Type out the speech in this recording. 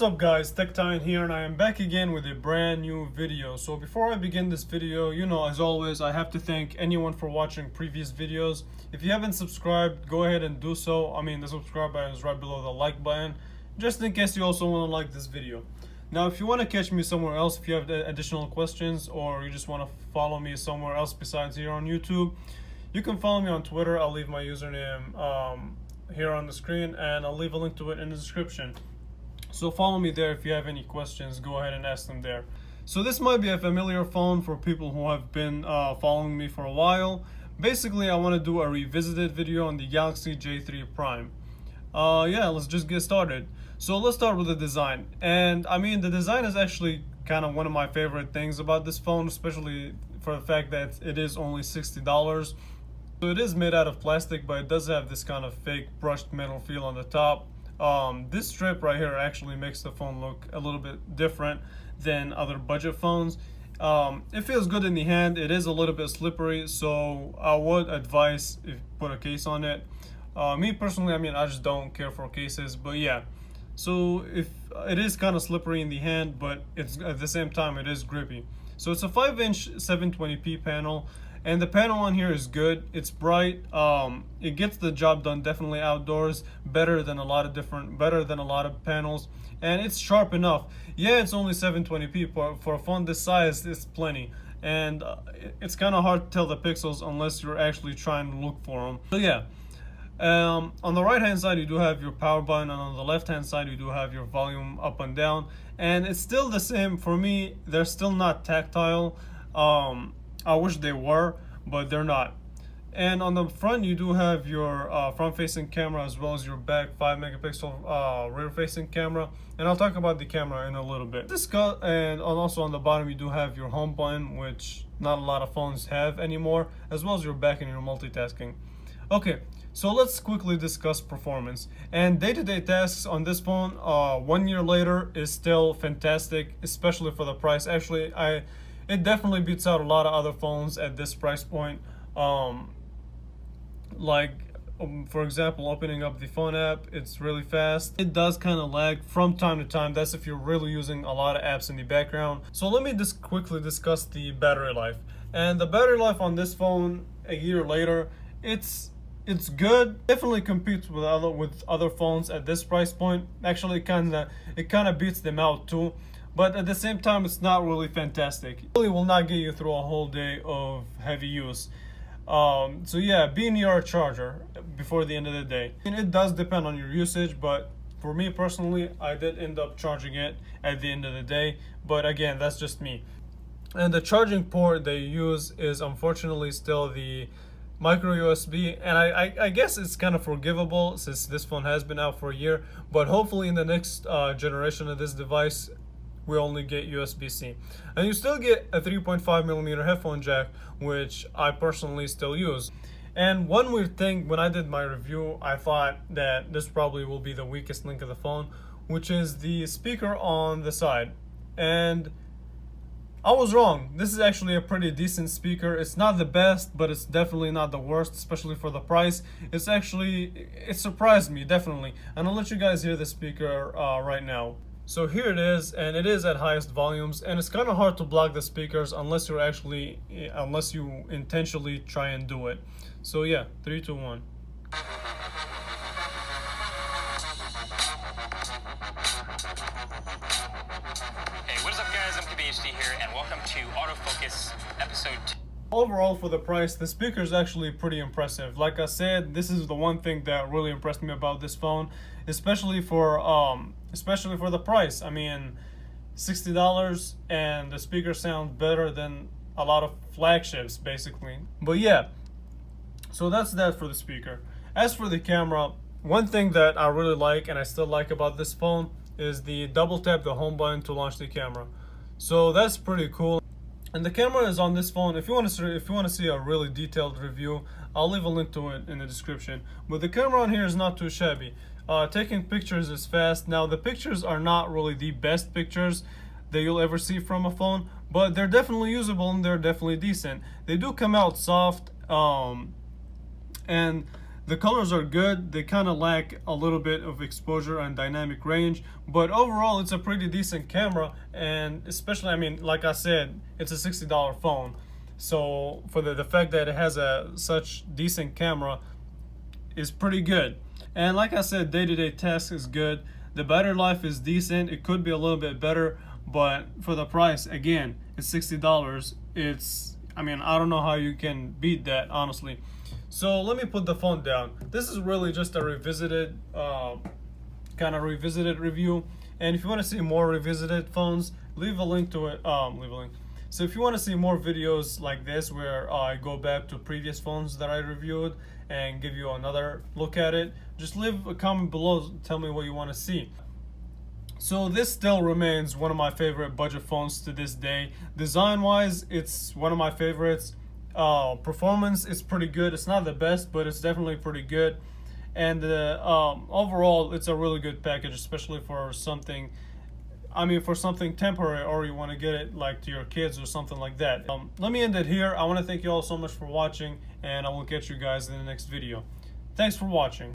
up guys, TechTitan here, and I am back again with a brand new video. So before I begin this video, as always, I have to thank anyone for watching previous videos. If you haven't subscribed, go ahead and do so. The subscribe button is right below the like button, just in case you also want to like this video. Now, if you want to catch me somewhere else, if you have additional questions, or you just want to follow me somewhere else besides here on YouTube, you can follow me on Twitter. I'll leave my username here on the screen, and I'll leave a link to it in the description. So follow me there. If you have any questions, go ahead and ask them there. So this might be a familiar phone for people who have been following me for a while. Basically, I want to do a revisited video on the Galaxy J3 Prime. Let's just get started. So let's start with the design. And the design is actually kind of one of my favorite things about this phone, especially for the fact that it is only $60. So it is made out of plastic, but it does have this kind of fake brushed metal feel on the top. This strip right here actually makes the phone look a little bit different than other budget phones. It feels good in the hand. It is a little bit slippery, so I would advise if put a case on it. Me personally, I just don't care for cases, but yeah. So if it is kind of slippery in the hand, but it's at the same time it is grippy. So it's a 5-inch 720p panel. And the panel on here is good. It's bright. It gets the job done definitely outdoors, better than a lot of panels, and it's sharp enough. Yeah, it's only 720p, but for a phone this size, it's plenty. And it's kind of hard to tell the pixels unless you're actually trying to look for them. So yeah, on the right hand side you do have your power button, and on the left hand side you do have your volume up and down. And it's still the same for me. They're still not tactile. I wish they were, but they're not. And on the front you do have your front-facing camera, as well as your back 5-megapixel rear-facing camera, and I'll talk about the camera in a little bit. And also on the bottom you do have your home button, which not a lot of phones have anymore, as well as your back and your multitasking. Okay, so let's quickly discuss performance. And day-to-day tasks on this phone 1 year later is still fantastic, especially for the price. Actually, it definitely beats out a lot of other phones at this price point. For example, opening up the phone app, it's really fast. It does kind of lag from time to time. That's if you're really using a lot of apps in the background. So let me just quickly discuss the battery life. And the battery life on this phone a year later, it's good. Definitely competes with other phones at this price point. Actually, it kind of beats them out too. But at the same time, it's not really fantastic. It really will not get you through a whole day of heavy use. So yeah, be near a charger before the end of the day. And it does depend on your usage, but for me personally, I did end up charging it at the end of the day. But again, that's just me. And the charging port they use is unfortunately still the micro USB, and I guess it's kind of forgivable since this phone has been out for a year. But hopefully in the next generation of this device, we only get USB-C. And you still get a 3.5mm headphone jack, which I personally still use. And one weird thing, when I did my review, I thought that this probably will be the weakest link of the phone, which is the speaker on the side. And I was wrong. This is actually a pretty decent speaker. It's not the best, but it's definitely not the worst, especially for the price. It surprised me, definitely. And I'll let you guys hear the speaker right now. So here it is, and it is at highest volumes, and it's kind of hard to block the speakers unless you intentionally try and do it. So yeah, 3, 2, 1. Hey, what is up guys, I'm KBHD here, and welcome to Autofocus Episode 2. Overall, for the price, the speaker is actually pretty impressive. Like I said, this is the one thing that really impressed me about this phone, especially for the price. $60, and the speaker sounds better than a lot of flagships, basically. But yeah, so that's that for the speaker. As for the camera, one thing that I really like and I still like about this phone is the double tap the home button to launch the camera. So that's pretty cool. And the camera is on this phone. If you want to see a really detailed review, I'll leave a link to it in the description. But the camera on here is not too shabby. Taking pictures is fast. Now the pictures are not really the best pictures that you'll ever see from a phone, but they're definitely usable and they're definitely decent. They do come out soft, and The colors are good. They kind of lack a little bit of exposure and dynamic range, but overall it's a pretty decent camera. And especially, I mean, like I said, it's a $60 phone, so for the fact that it has a such decent camera is pretty good. And like I said, day-to-day tasks is good. The battery life is decent. It could be a little bit better, but for the price, again, it's $60. It's, I mean, I don't know how you can beat that, honestly. So let me put the phone down. This is really just a revisited, kind of revisited review. And if you want to see more revisited phones, leave a link to it. Leave a link. So if you want to see more videos like this, where I go back to previous phones that I reviewed and give you another look at it, just leave a comment below. Tell me what you want to see. So this still remains one of my favorite budget phones to this day. Design-wise, it's one of my favorites. Performance is pretty good. It's not the best, but it's definitely pretty good. And overall, it's a really good package, especially for something, I mean, for something temporary, or you want to get it like to your kids or something like that. Let me end it here. I want to thank you all so much for watching, and I will catch you guys in the next video. Thanks for watching.